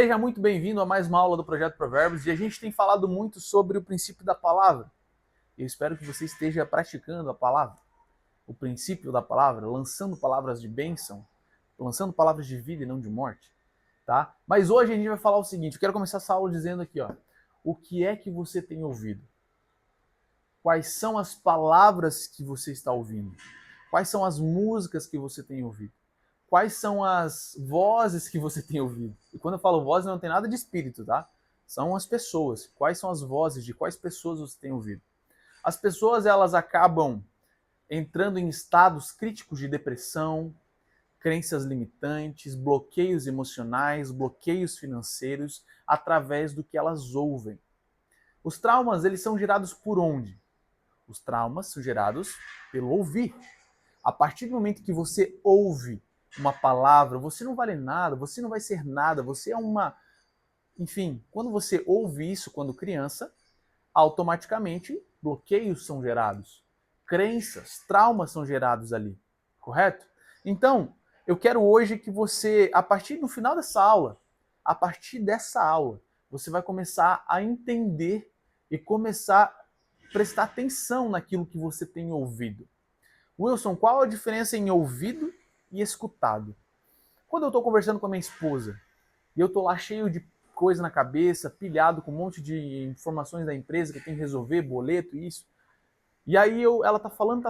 Seja muito bem-vindo a mais uma aula do Projeto Provérbios e a gente tem falado muito sobre o princípio da palavra. Eu espero que você esteja praticando a palavra, o princípio da palavra, lançando palavras de bênção, lançando palavras de vida e não de morte, tá? Mas hoje a gente vai falar o seguinte, eu quero começar essa aula dizendo aqui, ó, o que é que você tem ouvido? Quais são as palavras que você está ouvindo? Quais são as músicas que você tem ouvido? Quais são as vozes que você tem ouvido? E quando eu falo vozes, não tem nada de espírito, tá? São as pessoas. Quais são as vozes de quais pessoas você tem ouvido? As pessoas, elas acabam entrando em estados críticos de depressão, crenças limitantes, bloqueios emocionais, bloqueios financeiros, através do que elas ouvem. Os traumas, eles são gerados por onde? Os traumas são gerados pelo ouvir. A partir do momento que você ouve uma palavra, você não vale nada, você não vai ser nada, você é uma... Enfim, quando você ouve isso quando criança, automaticamente bloqueios são gerados, crenças, traumas são gerados ali, correto? Então, eu quero hoje que você, a partir do final dessa aula, a partir dessa aula, você vai começar a entender e começar a prestar atenção naquilo que você tem ouvido. Wilson, qual a diferença em ouvido e escutado? Quando eu estou conversando com a minha esposa e eu estou lá cheio de coisa na cabeça, pilhado com um monte de informações da empresa que eu tenho que resolver, boleto, isso. E aí ela tá falando,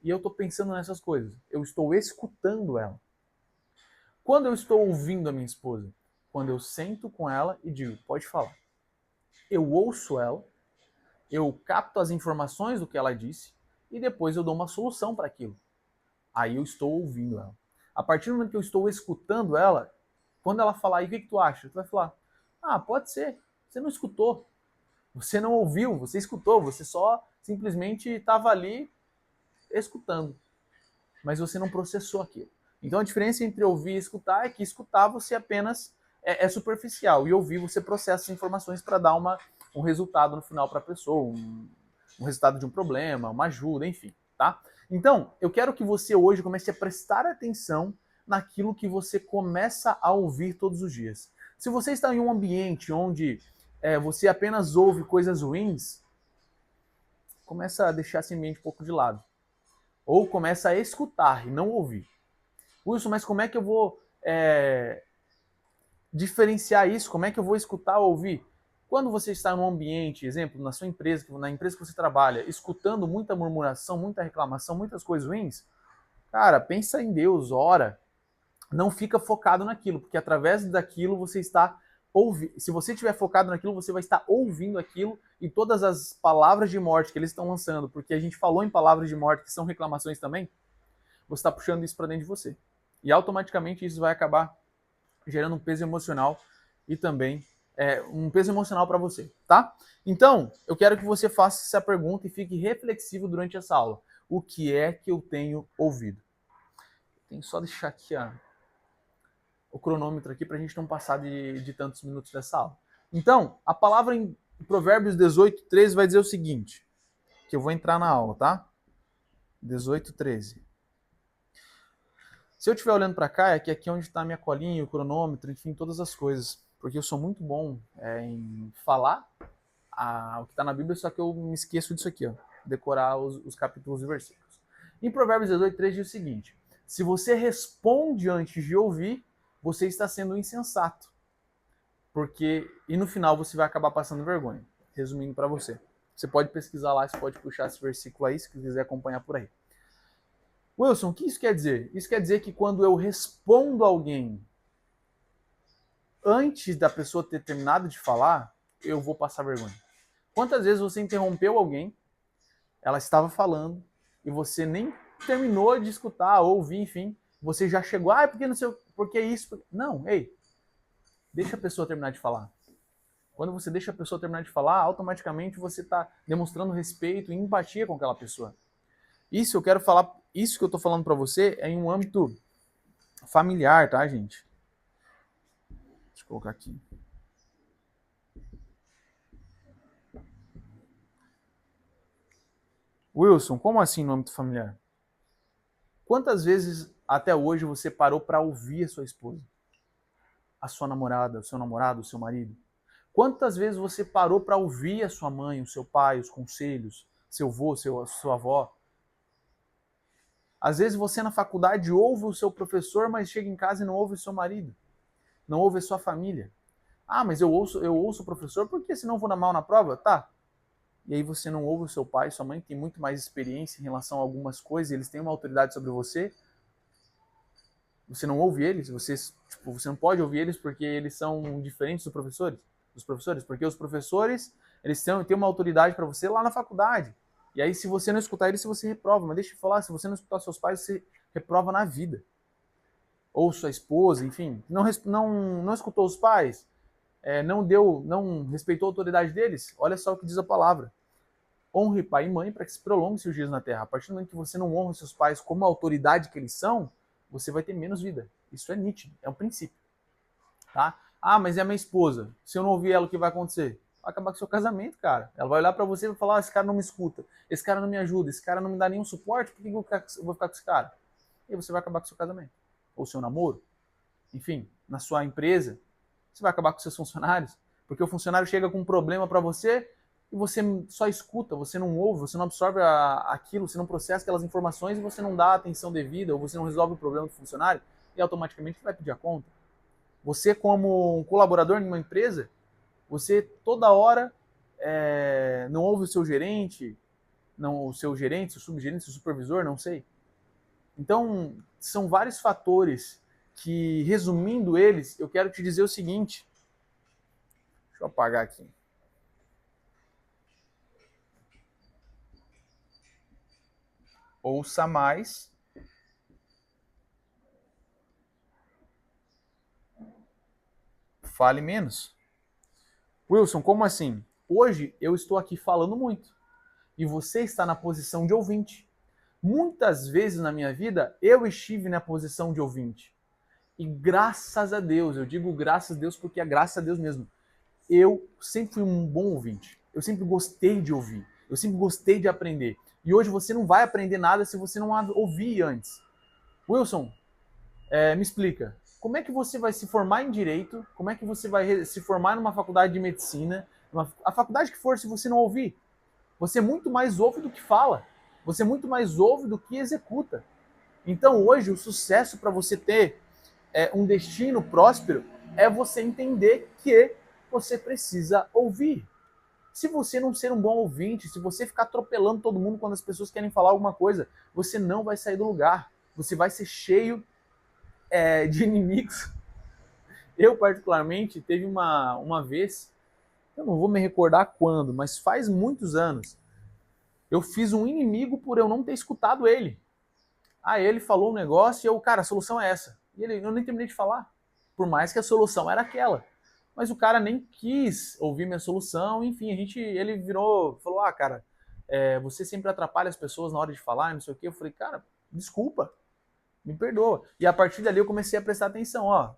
e eu estou pensando nessas coisas. Eu estou escutando ela. Quando eu estou ouvindo a minha esposa? Quando eu sento com ela e digo, pode falar. Eu ouço ela, eu capto as informações do que ela disse e depois eu dou uma solução para aquilo. Aí eu estou ouvindo ela. A partir do momento que eu estou escutando ela, quando ela falar, e o que tu acha? Tu vai falar, pode ser, você não escutou, você não ouviu, você escutou, você só simplesmente estava ali escutando, mas você não processou aquilo. Então a diferença entre ouvir e escutar é que escutar você apenas é superficial, e ouvir você processa as informações para dar um resultado no final para a pessoa, um resultado de um problema, uma ajuda, enfim, tá? Então, eu quero que você hoje comece a prestar atenção naquilo que você começa a ouvir todos os dias. Se você está em um ambiente onde você apenas ouve coisas ruins, começa a deixar esse ambiente um pouco de lado. Ou começa a escutar e não ouvir. Wilson, mas como é que eu vou diferenciar isso? Como é que eu vou escutar ou ouvir? Quando você está num ambiente, exemplo, na sua empresa, na empresa que você trabalha, escutando muita murmuração, muita reclamação, muitas coisas ruins, cara, pensa em Deus, ora, não fica focado naquilo, porque através daquilo você está ouvindo. Se você estiver focado naquilo, você vai estar ouvindo aquilo e todas as palavras de morte que eles estão lançando, porque a gente falou em palavras de morte que são reclamações também, você está puxando isso para dentro de você. E automaticamente isso vai acabar gerando um peso emocional e também um peso emocional para você, tá? Então, eu quero que você faça essa pergunta e fique reflexivo durante essa aula. O que é que eu tenho ouvido? Tem só deixar aqui o cronômetro aqui para a gente não passar de tantos minutos dessa aula. Então, a palavra em Provérbios 18, 13 vai dizer o seguinte, que eu vou entrar na aula, tá? 18, 13. Se eu estiver olhando para cá, é que aqui é onde está a minha colinha, o cronômetro, enfim, todas as coisas. Porque eu sou muito bom em falar o que está na Bíblia, só que eu me esqueço disso aqui, ó, decorar os capítulos e versículos. Em Provérbios 18, 3 diz o seguinte, se você responde antes de ouvir, você está sendo insensato. E no final você vai acabar passando vergonha. Resumindo para você. Você pode pesquisar lá, você pode puxar esse versículo aí, se quiser acompanhar por aí. Wilson, o que isso quer dizer? Isso quer dizer que quando eu respondo alguém antes da pessoa ter terminado de falar, eu vou passar vergonha. Quantas vezes você interrompeu alguém, ela estava falando, e você nem terminou de escutar, ouvir, enfim, você já chegou, porque não sei, porque isso. Não, ei, deixa a pessoa terminar de falar. Quando você deixa a pessoa terminar de falar, automaticamente você está demonstrando respeito e empatia com aquela pessoa. Isso eu quero falar, isso que eu estou falando para você é em um âmbito familiar, tá, gente? Deixa eu colocar aqui. Wilson, como assim no âmbito familiar? Quantas vezes até hoje você parou para ouvir a sua esposa? a sua namorada, o seu namorado, o seu marido? Quantas vezes você parou para ouvir a sua mãe, o seu pai, os conselhos, seu avô, sua avó? Às vezes você na faculdade ouve o seu professor, mas chega em casa e não ouve o seu marido, não ouve a sua família. Ah, mas eu ouço o professor porque senão eu vou dar mal na prova? Tá. E aí você não ouve o seu pai, sua mãe, que tem muito mais experiência em relação a algumas coisas, eles têm uma autoridade sobre você. Você não ouve eles, você não pode ouvir eles porque eles são diferentes dos professores, porque os professores, eles têm uma autoridade para você lá na faculdade. E aí se você não escutar eles, você reprova. Mas deixa eu falar, se você não escutar seus pais, você reprova na vida. Ou sua esposa, enfim, não escutou os pais, não respeitou a autoridade deles, olha só o que diz a palavra. Honre pai e mãe para que se prolongue seus dias na terra. A partir do momento que você não honra seus pais como a autoridade que eles são, você vai ter menos vida. Isso é nítido, é um princípio. Tá? Ah, mas é a minha esposa. Se eu não ouvir ela, o que vai acontecer? Vai acabar com o seu casamento, cara. Ela vai olhar para você e vai falar: esse cara não me escuta, esse cara não me ajuda, esse cara não me dá nenhum suporte, por que eu vou ficar com esse cara? E aí você vai acabar com o seu casamento. Ou seu namoro. Enfim, na sua empresa, você vai acabar com seus funcionários. Porque o funcionário chega com um problema para você e você só escuta, você não ouve, você não absorve aquilo, você não processa aquelas informações e você não dá a atenção devida, ou você não resolve o problema do funcionário e automaticamente vai pedir a conta. Você, como um colaborador em uma empresa, você toda hora não ouve o seu gerente, seu subgerente, seu supervisor, não sei. Então, são vários fatores que, resumindo eles, eu quero te dizer o seguinte. Deixa eu apagar aqui. Ouça mais. Fale menos. Wilson, como assim? Hoje eu estou aqui falando muito e você está na posição de ouvinte. Muitas vezes na minha vida eu estive na posição de ouvinte. E graças a Deus, eu digo graças a Deus porque é graças a Deus mesmo. Eu sempre fui um bom ouvinte. Eu sempre gostei de ouvir. Eu sempre gostei de aprender. E hoje você não vai aprender nada se você não ouvir antes. Wilson, me explica. Como é que você vai se formar em Direito? Como é que você vai se formar numa faculdade de Medicina? A faculdade que for, se você não ouvir. Você muito mais ouve do que fala. Você muito mais ouve do que executa. Então hoje o sucesso para você ter um destino próspero é você entender que você precisa ouvir. Se você não ser um bom ouvinte, se você ficar atropelando todo mundo quando as pessoas querem falar alguma coisa, você não vai sair do lugar. Você vai ser cheio de inimigos. Eu, particularmente, teve uma vez, eu não vou me recordar quando, mas faz muitos anos, eu fiz um inimigo por eu não ter escutado ele. Aí ele falou um negócio e eu, cara, a solução é essa. E eu nem terminei de falar, por mais que a solução era aquela. Mas o cara nem quis ouvir minha solução, enfim, ele falou, cara, você sempre atrapalha as pessoas na hora de falar, não sei o quê. Eu falei, cara, desculpa, me perdoa. E a partir dali eu comecei a prestar atenção, a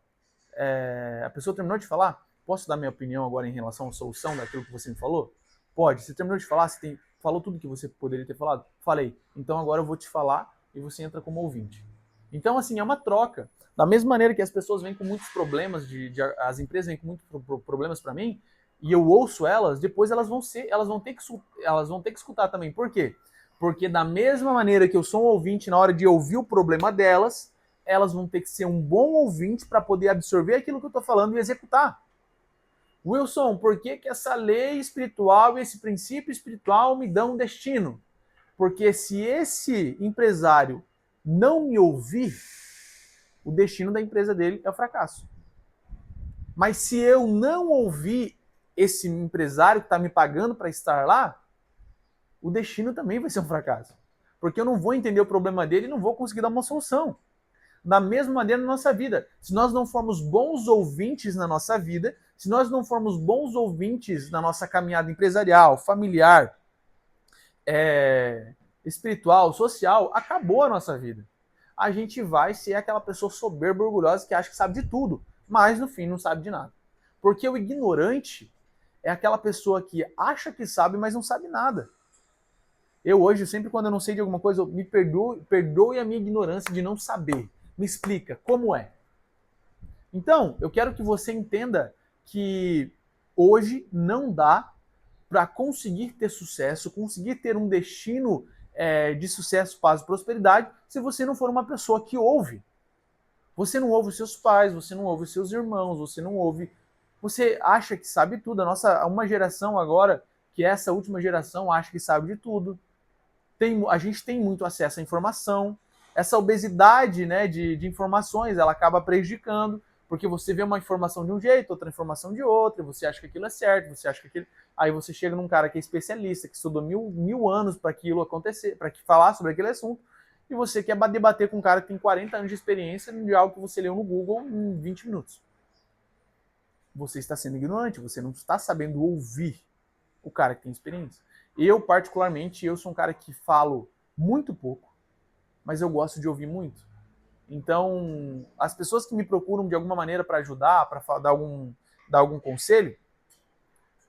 pessoa terminou de falar, posso dar minha opinião agora em relação à solução daquilo que você me falou? Pode, você terminou de falar, falou tudo que você poderia ter falado? Falei, então agora eu vou te falar e você entra como ouvinte. Então, assim, é uma troca. Da mesma maneira que as pessoas vêm com muitos problemas, as empresas vêm com muitos problemas para mim, e eu ouço elas, depois elas vão ter que escutar também. Por quê? Porque da mesma maneira que eu sou um ouvinte na hora de ouvir o problema delas, elas vão ter que ser um bom ouvinte para poder absorver aquilo que eu estou falando e executar. Wilson, por que essa lei espiritual e esse princípio espiritual me dão um destino? Porque se esse empresário não me ouvir, o destino da empresa dele é o fracasso. Mas se eu não ouvir esse empresário que está me pagando para estar lá, o destino também vai ser um fracasso. Porque eu não vou entender o problema dele e não vou conseguir dar uma solução. Da mesma maneira na nossa vida. Se nós não formos bons ouvintes na nossa vida, se nós não formos bons ouvintes na nossa caminhada empresarial, familiar, espiritual, social, acabou a nossa vida. A gente vai ser aquela pessoa soberba, orgulhosa, que acha que sabe de tudo, mas no fim não sabe de nada. Porque o ignorante é aquela pessoa que acha que sabe, mas não sabe nada. Eu hoje, sempre quando eu não sei de alguma coisa, perdoe a minha ignorância de não saber. Me explica, como é? Então, eu quero que você entenda que hoje não dá para conseguir ter sucesso, conseguir ter um destino de sucesso, paz e prosperidade, se você não for uma pessoa que ouve. Você não ouve os seus pais, você não ouve os seus irmãos, você não ouve. Você acha que sabe tudo. Uma geração agora, que é essa última geração, acha que sabe de tudo. A gente tem muito acesso à informação. Essa obesidade, né, de informações, ela acaba prejudicando, porque você vê uma informação de um jeito, outra informação de outra, você acha que aquilo é certo, você acha que aquilo. Aí você chega num cara que é especialista, que estudou mil anos para aquilo acontecer, para falar sobre aquele assunto, e você quer debater com um cara que tem 40 anos de experiência de algo que você leu no Google em 20 minutos. Você está sendo ignorante, você não está sabendo ouvir o cara que tem experiência. Eu, particularmente, eu sou um cara que falo muito pouco, mas eu gosto de ouvir muito. Então, as pessoas que me procuram de alguma maneira para ajudar, para dar algum conselho,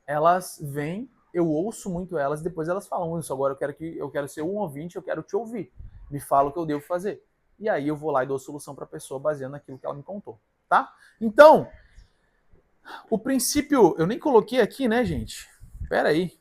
elas vêm, eu ouço muito elas, depois elas falam isso. Agora eu quero ser um ouvinte, eu quero te ouvir. Me fala o que eu devo fazer. E aí eu vou lá e dou a solução para a pessoa baseando naquilo que ela me contou, tá? Então, o princípio, eu nem coloquei aqui, né, gente? Pera aí.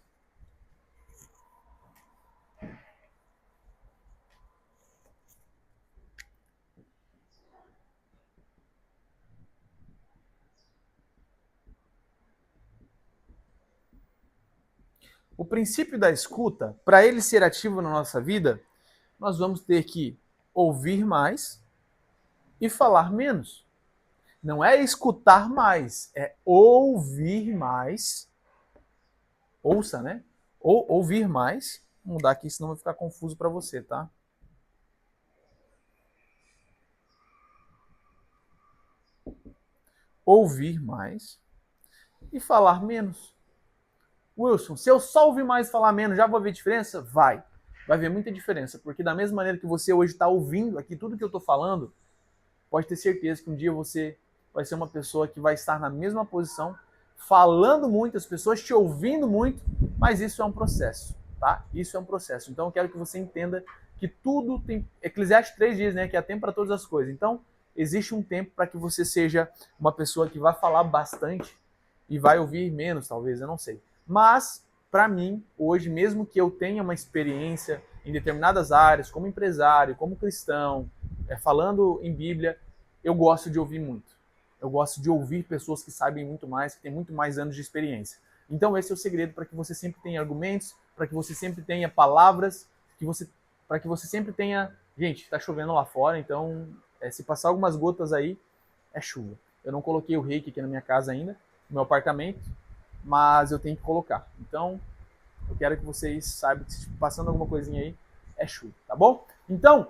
O princípio da escuta, para ele ser ativo na nossa vida, nós vamos ter que ouvir mais e falar menos. Não é escutar mais, é ouvir mais. Ouça, né? Ou ouvir mais. Vou mudar aqui, senão vai ficar confuso para você, tá? Ouvir mais e falar menos. Wilson, se eu só ouvir mais e falar menos, já vou ver diferença? Vai. Vai ver muita diferença, porque da mesma maneira que você hoje está ouvindo aqui tudo que eu estou falando, pode ter certeza que um dia você vai ser uma pessoa que vai estar na mesma posição, falando muito, as pessoas te ouvindo muito, mas isso é um processo, tá? Isso é um processo. Então eu quero que você entenda que tudo tem... Eclesiastes 3 diz, né, que há tempo para todas as coisas. Então, existe um tempo para que você seja uma pessoa que vai falar bastante e vai ouvir menos, talvez, eu não sei. Mas, para mim, hoje, mesmo que eu tenha uma experiência em determinadas áreas, como empresário, como cristão, falando em Bíblia, eu gosto de ouvir muito. Eu gosto de ouvir pessoas que sabem muito mais, que têm muito mais anos de experiência. Então esse é o segredo para que você sempre tenha argumentos, para que você sempre tenha palavras, para que você sempre tenha... Gente, está chovendo lá fora, então se passar algumas gotas aí, é chuva. Eu não coloquei o reiki aqui na minha casa ainda, no meu apartamento, mas eu tenho que colocar. Então, eu quero que vocês saibam que se passando alguma coisinha aí, é chuva, tá bom? Então,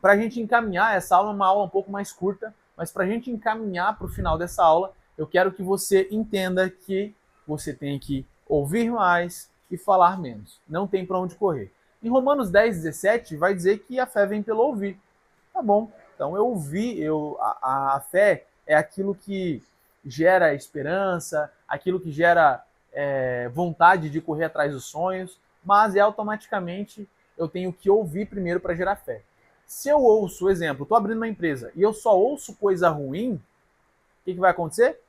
para a gente encaminhar, essa aula é uma aula um pouco mais curta, mas para a gente encaminhar para o final dessa aula, eu quero que você entenda que você tem que ouvir mais e falar menos. Não tem para onde correr. Em Romanos 10:17 vai dizer que a fé vem pelo ouvir. Tá bom. Então eu ouvi, a fé é aquilo que gera esperança, aquilo que gera vontade de correr atrás dos sonhos, mas automaticamente eu tenho que ouvir primeiro para gerar fé. Se eu ouço, exemplo, estou abrindo uma empresa e eu só ouço coisa ruim, o que vai acontecer?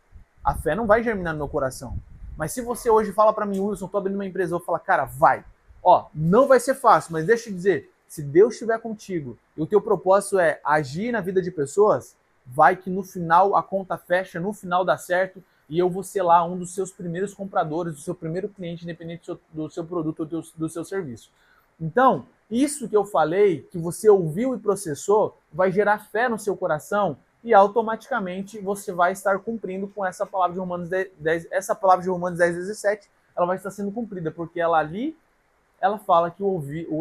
A fé não vai germinar no meu coração. Mas se você hoje fala para mim, Wilson, estou abrindo uma empresa, eu vou falar, cara, vai. Ó, não vai ser fácil, mas deixa eu te dizer, se Deus estiver contigo e o teu propósito é agir na vida de pessoas, vai que no final a conta fecha, no final dá certo e eu vou ser lá um dos seus primeiros compradores, do seu primeiro cliente, independente do seu produto ou do seu serviço. Então, isso que eu falei, que você ouviu e processou, vai gerar fé no seu coração e automaticamente você vai estar cumprindo com essa palavra de Romanos 10, essa palavra de Romanos 10:17, ela vai estar sendo cumprida, porque ela ali, ela fala que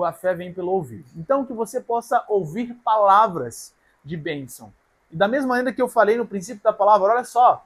a fé vem pelo ouvir. Então, que você possa ouvir palavras de bênção. E da mesma maneira que eu falei no princípio da palavra, olha só,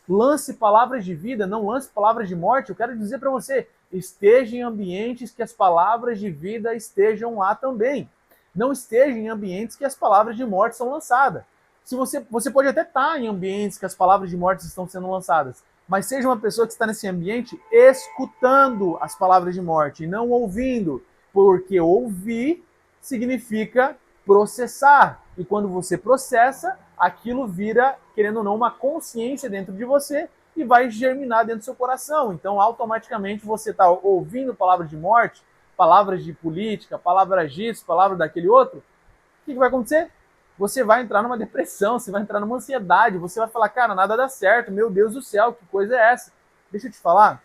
lance palavras de vida, não lance palavras de morte. Eu quero dizer para você, esteja em ambientes que as palavras de vida estejam lá também. Não esteja em ambientes que as palavras de morte são lançadas. Se você pode até estar em ambientes que as palavras de morte estão sendo lançadas, mas seja uma pessoa que está nesse ambiente escutando as palavras de morte, não ouvindo, porque ouvir significa processar. E quando você processa, aquilo vira, querendo ou não, uma consciência dentro de você e vai germinar dentro do seu coração. Então, automaticamente, você está ouvindo palavras de morte, palavras de política, palavras disso, palavras daquele outro. O que vai acontecer? Você vai entrar numa depressão, você vai entrar numa ansiedade, você vai falar, cara, nada dá certo, meu Deus do céu, que coisa é essa? Deixa eu te falar,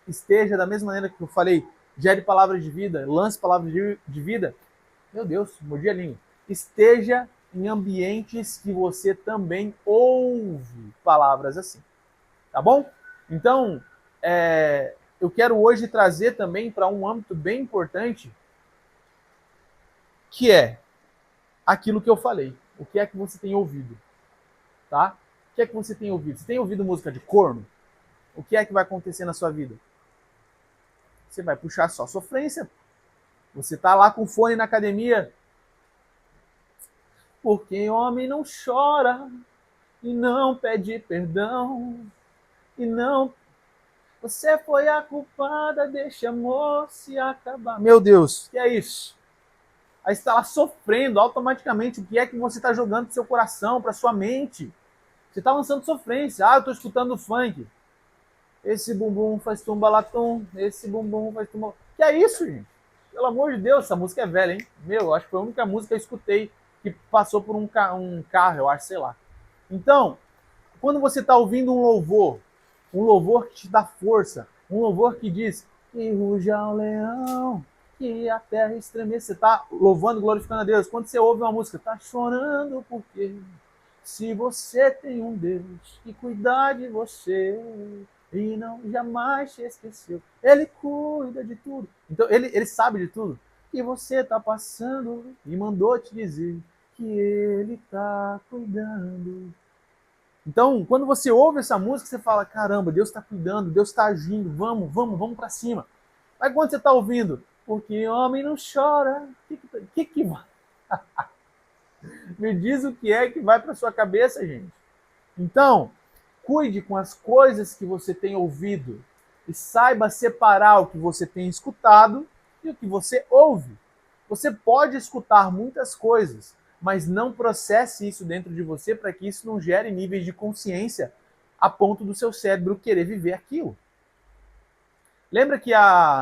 esteja da mesma maneira que eu falei, gere palavras de vida, lance palavras de vida. Meu Deus, mordi a língua. Esteja em ambientes que você também ouve palavras assim, tá bom? Então, eu quero hoje trazer também para um âmbito bem importante, que é aquilo que eu falei. O que é que você tem ouvido? Tá? O que é que você tem ouvido? Você tem ouvido música de corno? O que é que vai acontecer na sua vida? Você vai puxar só sofrência. Você tá lá com fone na academia. Porque homem não chora e não pede perdão. E não... Você foi a culpada, deixa amor se acabar. Meu Deus, que é isso? Aí você está lá sofrendo automaticamente. O que é que você está jogando pro seu coração, pra sua mente? Você está lançando sofrência. Ah, eu estou escutando funk. Esse bumbum faz tumbalatum, esse bumbum faz tumbalatum. Que é isso, gente? Pelo amor de Deus, essa música é velha, hein? Meu, acho que foi a única música que eu escutei que passou por um carro, eu acho, sei lá. Então, quando você está ouvindo um louvor que te dá força, um louvor que diz que ruja o leão, que a terra estremeça, você está louvando, glorificando a Deus. Quando você ouve uma música, está chorando porque se você tem um Deus que cuida de você e não jamais te esqueceu, Ele cuida de tudo. Então ele sabe de tudo que você está passando e mandou te dizer que Ele está cuidando. Então, quando você ouve essa música, você fala, caramba, Deus está cuidando, Deus está agindo, vamos para cima. Mas quando você está ouvindo, porque homem não chora, o que vai? Me diz o que é que vai para sua cabeça, gente. Então, cuide com as coisas que você tem ouvido e saiba separar o que você tem escutado e o que você ouve. Você pode escutar muitas coisas, mas não processe isso dentro de você para que isso não gere níveis de consciência a ponto do seu cérebro querer viver aquilo. Lembra que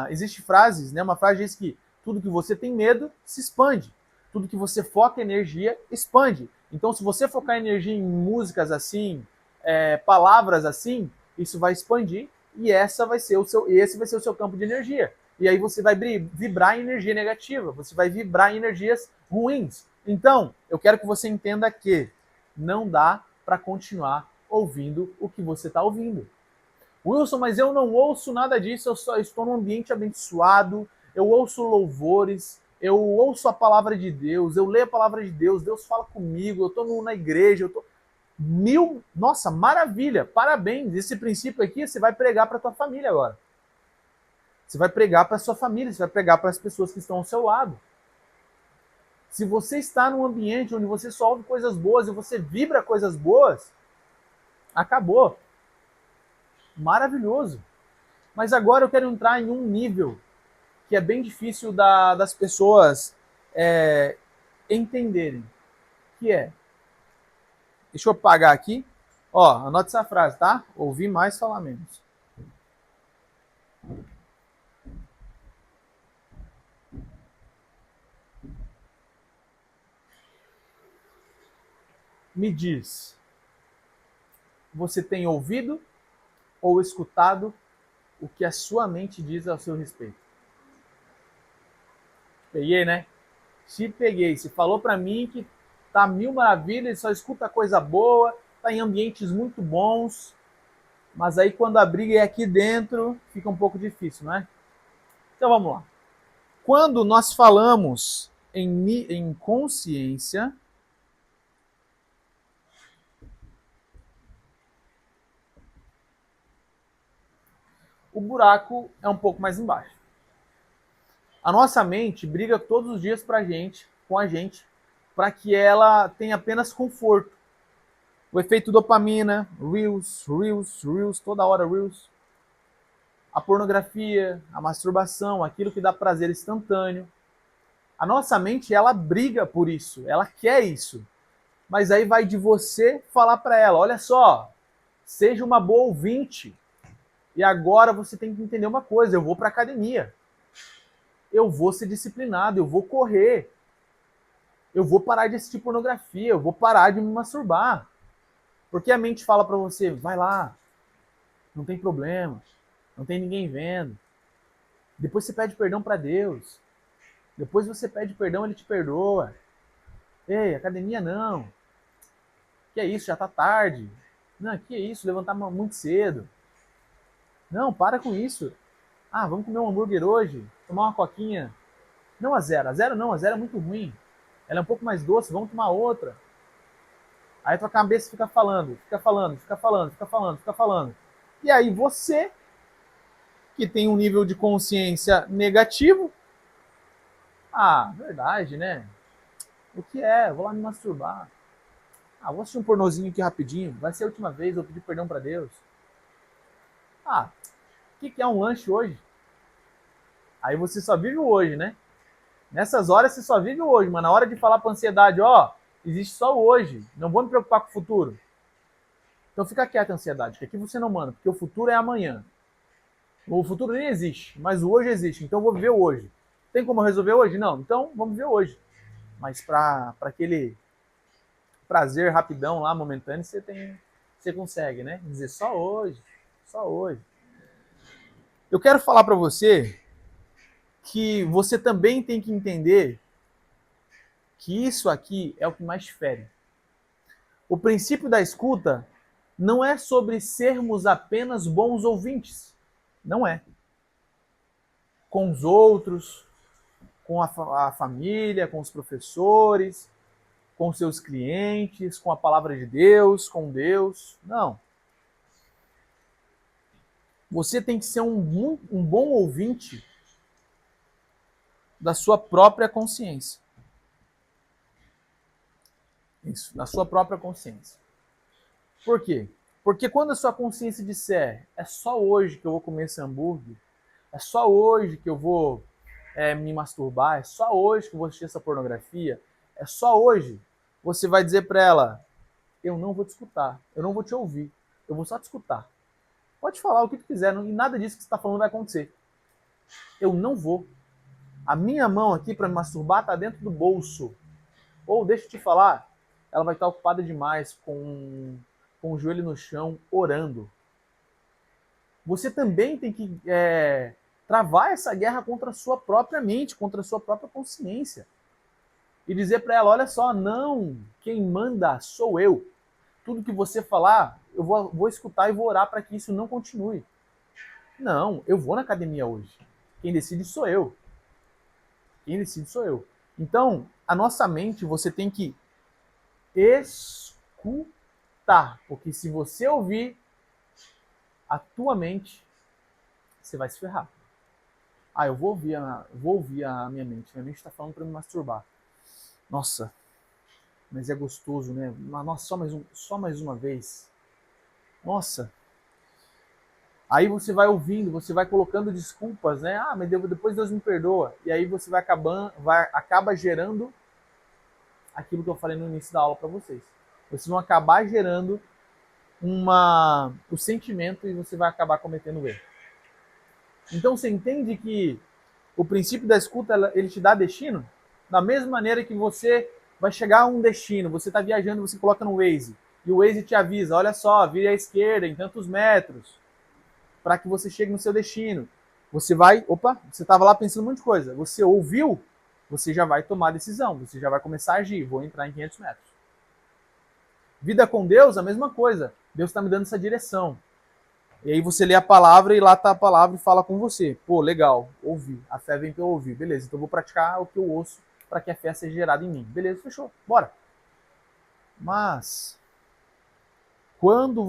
existe frases, né? Uma frase diz que tudo que você tem medo se expande. Tudo que você foca energia expande. Então, se você focar energia em músicas assim, palavras assim, isso vai expandir e esse vai ser o seu campo de energia. E aí você vai vibrar em energia negativa, você vai vibrar em energias ruins. Então, eu quero que você entenda que não dá para continuar ouvindo o que você está ouvindo. Wilson, mas eu não ouço nada disso, eu só estou num ambiente abençoado, eu ouço louvores, eu ouço a palavra de Deus, eu leio a palavra de Deus, Deus fala comigo, eu estou na igreja, eu estou... Nossa, maravilha, parabéns, esse princípio aqui você vai pregar para a tua família agora. Você vai pregar para a sua família, você vai pregar para as pessoas que estão ao seu lado. Se você está num ambiente onde você só ouve coisas boas e você vibra coisas boas, acabou. Maravilhoso. Mas agora eu quero entrar em um nível que é bem difícil das pessoas entenderem. Que é... Deixa eu apagar aqui. Ó, anote essa frase, tá? Ouvir mais, falar menos. Me diz, você tem ouvido ou escutado o que a sua mente diz ao seu respeito? Peguei, né? Se peguei. Se falou pra mim que tá mil maravilhas, só escuta coisa boa, tá em ambientes muito bons, mas aí quando a briga é aqui dentro, fica um pouco difícil, não é? Então vamos lá. Quando nós falamos em consciência, o buraco é um pouco mais embaixo. A nossa mente briga todos os dias com a gente, para que ela tenha apenas conforto. O efeito dopamina, Reels, toda hora Reels. A pornografia, a masturbação, aquilo que dá prazer instantâneo. A nossa mente, ela briga por isso, ela quer isso. Mas aí vai de você falar para ela, olha só, seja uma boa ouvinte. E agora você tem que entender uma coisa, eu vou para academia. Eu vou ser disciplinado, eu vou correr. Eu vou parar de assistir pornografia, eu vou parar de me masturbar. Porque a mente fala para você, vai lá, não tem problema, não tem ninguém vendo. Depois você pede perdão para Deus. Depois você pede perdão, ele te perdoa. Ei, academia não. Que é isso, já tá tarde. Não, que é isso, levantar muito cedo. Não, para com isso. Ah, vamos comer um hambúrguer hoje, tomar uma coquinha. Não a zero. A zero não, a zero é muito ruim. Ela é um pouco mais doce, vamos tomar outra. Aí tua cabeça fica falando, fica falando, fica falando, fica falando, fica falando. E aí você, que tem um nível de consciência negativo, ah, verdade, né? O que é? Vou lá me masturbar. Ah, vou assistir um pornozinho aqui rapidinho. Vai ser a última vez, vou pedir perdão para Deus. Ah, o que é um lanche hoje? Aí você só vive o hoje, né? Nessas horas você só vive o hoje, mas na hora de falar pra ansiedade, ó, existe só o hoje. Não vou me preocupar com o futuro. Então fica quieta a ansiedade, que aqui você não manda, porque o futuro é amanhã. O futuro nem existe, mas o hoje existe. Então eu vou viver o hoje. Tem como resolver hoje? Não. Então vamos viver hoje. Mas para aquele prazer rapidão lá, momentâneo, você consegue, né? Dizer só hoje, só hoje. Eu quero falar para você que você também tem que entender que isso aqui é o que mais fere. O princípio da escuta não é sobre sermos apenas bons ouvintes. Não é. Com os outros, com a família, com os professores, com seus clientes, com a palavra de Deus, com Deus. Não. Você tem que ser um bom ouvinte da sua própria consciência. Isso, da sua própria consciência. Por quê? Porque quando a sua consciência disser, é só hoje que eu vou comer esse hambúrguer, é só hoje que eu vou me masturbar, é só hoje que eu vou assistir essa pornografia, é só hoje, você vai dizer para ela, eu não vou te escutar, eu não vou te ouvir, eu vou só te escutar. Pode falar o que tu quiser, e nada disso que você está falando vai acontecer. Eu não vou. A minha mão aqui para me masturbar está dentro do bolso. Ou, deixa eu te falar, ela vai estar ocupada demais com o joelho no chão, orando. Você também tem que travar essa guerra contra a sua própria mente, contra a sua própria consciência. E dizer para ela, olha só, não, quem manda sou eu. Tudo que você falar, eu vou escutar e vou orar para que isso não continue. Não, eu vou na academia hoje. Quem decide sou eu. Quem decide sou eu. Então, a nossa mente, você tem que escutar. Porque se você ouvir a tua mente, você vai se ferrar. Ah, eu vou ouvir a minha mente. Minha mente está falando para me masturbar. Nossa, mas é gostoso, né? Nossa, só mais uma vez. Nossa. Aí você vai ouvindo, você vai colocando desculpas, né? Ah, mas depois Deus me perdoa. E aí você acaba gerando aquilo que eu falei no início da aula para vocês. Vocês vão acabar gerando o sentimento e você vai acabar cometendo o erro. Então você entende que o princípio da escuta, ele te dá destino? Da mesma maneira que você vai chegar a um destino, você está viajando, você coloca no Waze, e o Waze te avisa, olha só, vire à esquerda em tantos metros, para que você chegue no seu destino. Você estava lá pensando um monte de coisa, você ouviu, você já vai tomar a decisão, você já vai começar a agir, vou entrar em 500 metros. Vida com Deus, a mesma coisa, Deus está me dando essa direção. E aí você lê a palavra e lá está a palavra e fala com você. Pô, legal, ouvi. A fé vem pelo ouvir. Beleza, então eu vou praticar o que eu ouço para que a fé seja gerada em mim. Beleza, fechou. Bora. Mas quando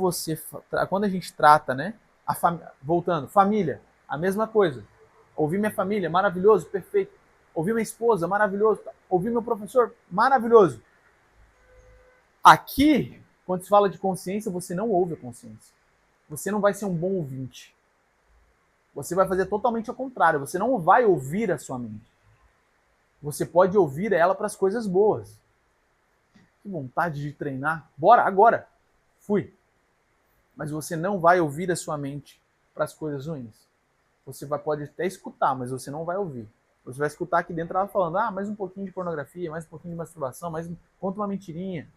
a gente trata, né? Voltando, família, a mesma coisa. Ouvir minha família, maravilhoso, perfeito. Ouvir minha esposa, maravilhoso. Ouvir meu professor, maravilhoso. Aqui, quando se fala de consciência, você não ouve a consciência. Você não vai ser um bom ouvinte. Você vai fazer totalmente ao contrário. Você não vai ouvir a sua mente. Você pode ouvir ela para as coisas boas. que vontade de treinar. Bora, agora. Fui. Mas você não vai ouvir a sua mente para as coisas ruins. Você pode até escutar, mas você não vai ouvir. Você vai escutar aqui dentro ela falando, mais um pouquinho de pornografia, mais um pouquinho de masturbação, conta uma mentirinha.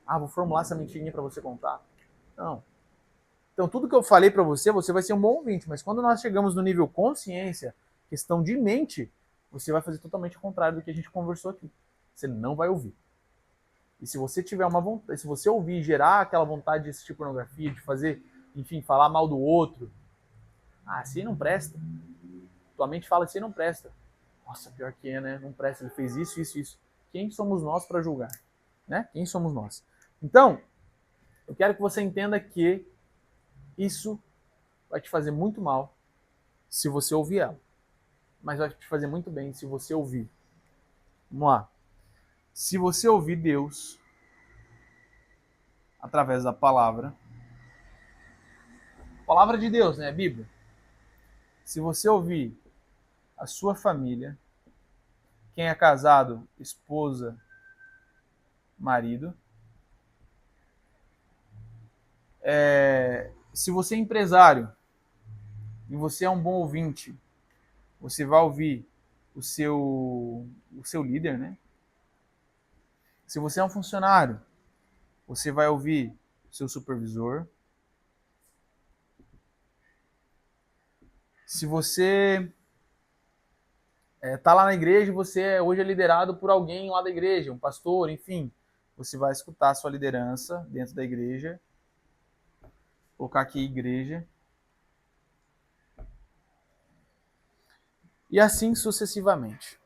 Vou formular essa mentirinha para você contar. Não. Então, tudo que eu falei para você, você vai ser um bom ouvinte, mas quando nós chegamos no nível consciência, questão de mente, você vai fazer totalmente o contrário do que a gente conversou aqui. Você não vai ouvir. E se você tiver uma vontade, se você ouvir e gerar aquela vontade de assistir pornografia, de fazer, enfim, falar mal do outro, assim não presta. Tua mente fala assim, não presta. Nossa, pior que é, né? Não presta, ele fez isso, isso, isso. Quem somos nós para julgar? Né? Quem somos nós? Então, eu quero que você entenda que isso vai te fazer muito mal se você ouvir ela. Mas vai te fazer muito bem se você ouvir. Vamos lá. Se você ouvir Deus através da palavra de Deus, né? A Bíblia. Se você ouvir a sua família, quem é casado, esposa, marido, se você é empresário e você é um bom ouvinte, você vai ouvir o seu líder, né? Se você é um funcionário, você vai ouvir o seu supervisor. Se você está lá na igreja, você hoje é liderado por alguém lá da igreja, um pastor, enfim, você vai escutar a sua liderança dentro da igreja. Vou colocar aqui igreja. E assim sucessivamente.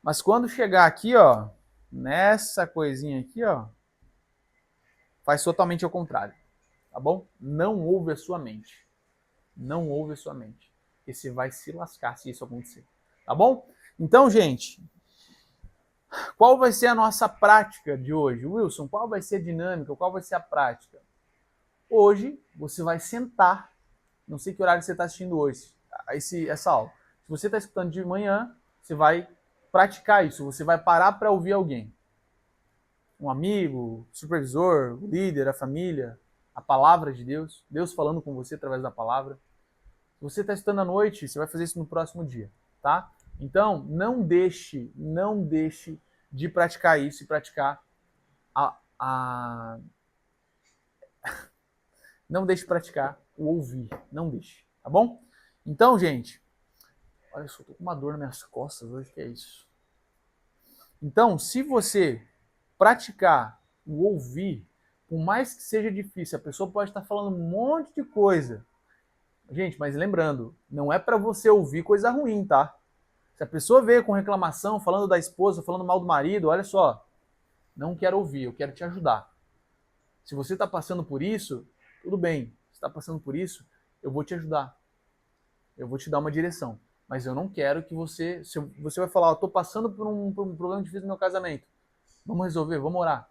Mas quando chegar aqui, ó, nessa coisinha aqui, ó, faz totalmente ao contrário, tá bom? Não ouve a sua mente. Não ouve a sua mente. Porque você vai se lascar se isso acontecer, tá bom? Então, gente, qual vai ser a nossa prática de hoje? Wilson, qual vai ser a dinâmica? Qual vai ser a prática? Hoje, você vai sentar, não sei que horário você está assistindo hoje, essa aula. Se você está escutando de manhã, você vai praticar isso, você vai parar para ouvir alguém. Um amigo, supervisor, o líder, a família, a palavra de Deus, Deus falando com você através da palavra. Se você está estudando à noite, você vai fazer isso no próximo dia, tá? Então, não deixe de praticar isso e praticar não deixe de praticar o ouvir, não deixe, tá bom? Então, gente, olha, eu só tô com uma dor nas minhas costas hoje, que é isso. Então, se você praticar o ouvir, por mais que seja difícil, a pessoa pode estar falando um monte de coisa. Gente, mas lembrando, não é para você ouvir coisa ruim, tá? Se a pessoa veio com reclamação, falando da esposa, falando mal do marido, olha só, não quero ouvir, eu quero te ajudar. Se você está passando por isso, tudo bem, você está passando por isso, eu vou te ajudar. Eu vou te dar uma direção. Mas eu não quero que você... Se você vai falar, estou passando por um problema difícil no meu casamento. Vamos resolver, vamos orar.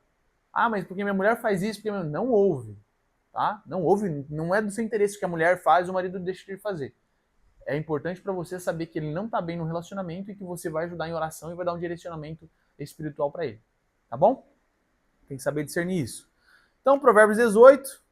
Mas porque minha mulher faz isso, porque não ouve. Tá? Não ouve, não é do seu interesse que a mulher faz, o marido deixa de fazer. É importante para você saber que ele não está bem no relacionamento e que você vai ajudar em oração e vai dar um direcionamento espiritual para ele. Tá bom? Tem que saber discernir isso. Então, Provérbios 18.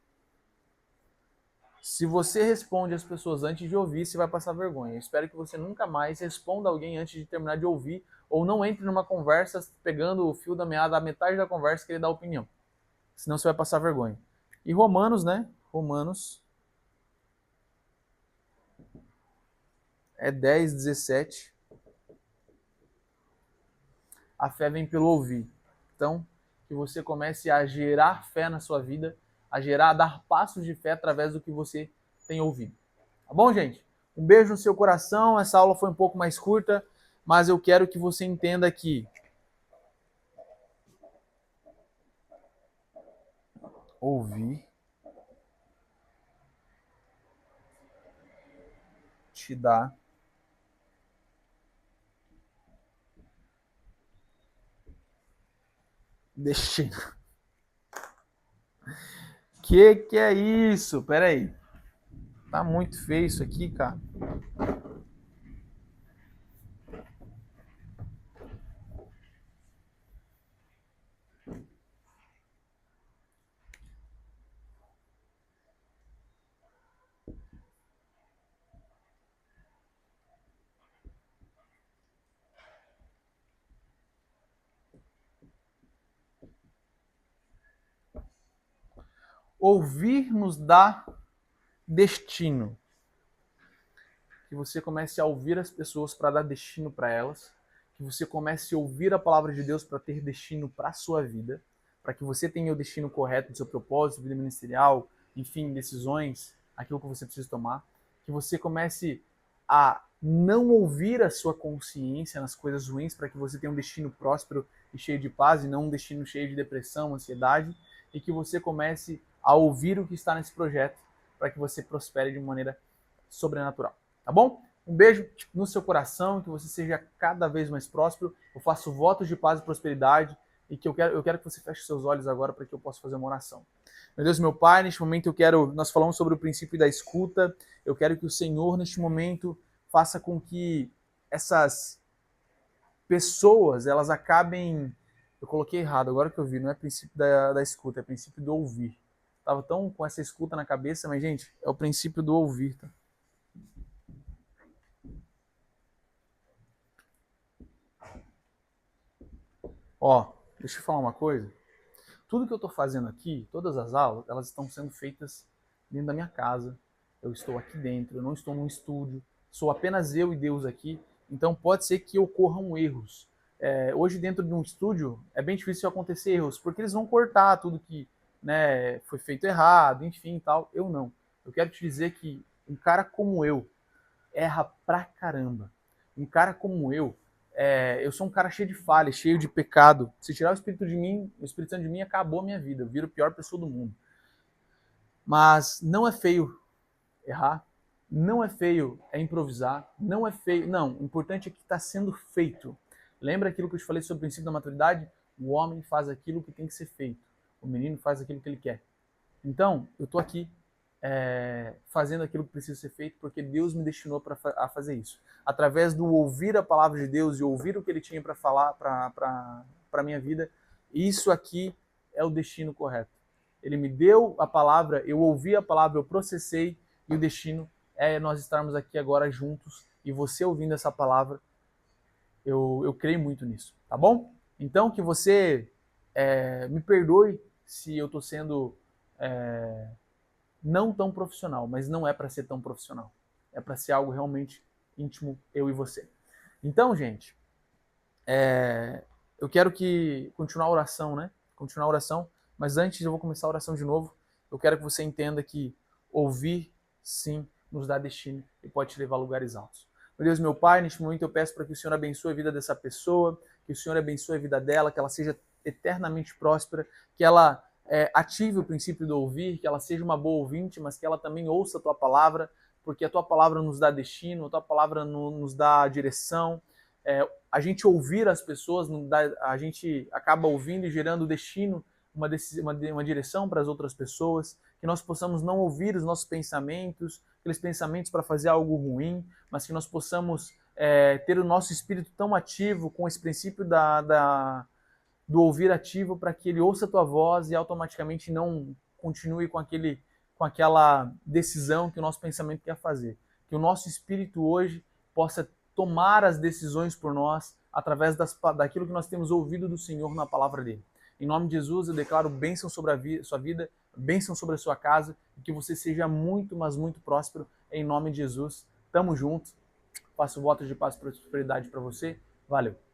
Se você responde às pessoas antes de ouvir, você vai passar vergonha. Eu espero que você nunca mais responda alguém antes de terminar de ouvir, ou não entre numa conversa pegando o fio da meada, a metade da conversa que ele dá opinião. Senão você vai passar vergonha. E Romanos, né? Romanos 10, 17. A fé vem pelo ouvir. Então, que você comece a gerar fé na sua vida, a dar passos de fé através do que você tem ouvido. Tá bom, gente? Um beijo no seu coração. Essa aula foi um pouco mais curta, mas eu quero que você entenda que ouvir te dá destino. Que é isso? Pera aí. Tá muito feio isso aqui, cara. Ouvir nos dá destino. Que você comece a ouvir as pessoas para dar destino para elas. Que você comece a ouvir a palavra de Deus para ter destino para a sua vida. Para que você tenha o destino correto do seu propósito, vida ministerial, enfim, decisões, aquilo que você precisa tomar. Que você comece a não ouvir a sua consciência nas coisas ruins para que você tenha um destino próspero e cheio de paz e não um destino cheio de depressão, ansiedade. E que você comece a ouvir o que está nesse projeto para que você prospere de maneira sobrenatural. Tá bom? Um beijo no seu coração, que você seja cada vez mais próspero. Eu faço votos de paz e prosperidade e que eu quero que você feche seus olhos agora para que eu possa fazer uma oração. Meu Deus, meu Pai, neste momento nós falamos sobre o princípio da escuta. Eu quero que o Senhor, neste momento, faça com que essas pessoas, elas acabem... Eu coloquei errado, agora que eu vi, não é princípio da escuta, é princípio do ouvir. Tava tão com essa escuta na cabeça, mas, gente, é o princípio do ouvir, tá? Ó, deixa eu falar uma coisa. Tudo que eu estou fazendo aqui, todas as aulas, elas estão sendo feitas dentro da minha casa. Eu estou aqui dentro, eu não estou num estúdio. Sou apenas eu e Deus aqui. Então pode ser que ocorram erros. Hoje dentro de um estúdio é bem difícil acontecer erros, porque eles vão cortar tudo que, né, foi feito errado, enfim e tal. Eu não. Eu quero te dizer que um cara como eu erra pra caramba. Um cara como eu sou um cara cheio de falhas, cheio de pecado. Se tirar o Espírito de mim, o Espírito Santo de mim, acabou a minha vida. Eu viro a pior pessoa do mundo. Mas não é feio errar, não é feio improvisar, não é feio. Não, o importante é que está sendo feito. Lembra aquilo que eu te falei sobre o princípio da maturidade? O homem faz aquilo que tem que ser feito. O menino faz aquilo que ele quer. Então, eu estou aqui fazendo aquilo que precisa ser feito, porque Deus me destinou a fazer isso. Através do ouvir a palavra de Deus e ouvir o que Ele tinha para falar para a minha vida, isso aqui é o destino correto. Ele me deu a palavra, eu ouvi a palavra, eu processei, e o destino é nós estarmos aqui agora juntos, e você ouvindo essa palavra, eu creio muito nisso, tá bom? Então, que você me perdoe se eu estou sendo... não tão profissional, mas não é para ser tão profissional. É para ser algo realmente íntimo, eu e você. Então, gente, eu quero continuar a oração, né? Continuar a oração, mas antes eu vou começar a oração de novo. Eu quero que você entenda que ouvir, sim, nos dá destino e pode te levar a lugares altos. Meu Deus, meu Pai, neste momento eu peço para que o Senhor abençoe a vida dessa pessoa, que o Senhor abençoe a vida dela, que ela seja eternamente próspera, que ela ative o princípio do ouvir, que ela seja uma boa ouvinte, mas que ela também ouça a Tua palavra, porque a Tua palavra nos dá destino, a Tua palavra nos dá direção. A gente ouvir as pessoas, a gente acaba ouvindo e gerando destino, uma direção para as outras pessoas, que nós possamos não ouvir os nossos pensamentos, aqueles pensamentos para fazer algo ruim, mas que nós possamos ter o nosso espírito tão ativo com esse princípio do ouvir ativo, para que ele ouça a tua voz e automaticamente não continue com aquela decisão que o nosso pensamento quer fazer. Que o nosso espírito hoje possa tomar as decisões por nós através daquilo que nós temos ouvido do Senhor na palavra dele. Em nome de Jesus, eu declaro bênção sobre a sua vida, bênção sobre a sua casa, e que você seja muito, mas muito próspero. Em nome de Jesus, tamo junto. Faço votos de paz e prosperidade para você. Valeu!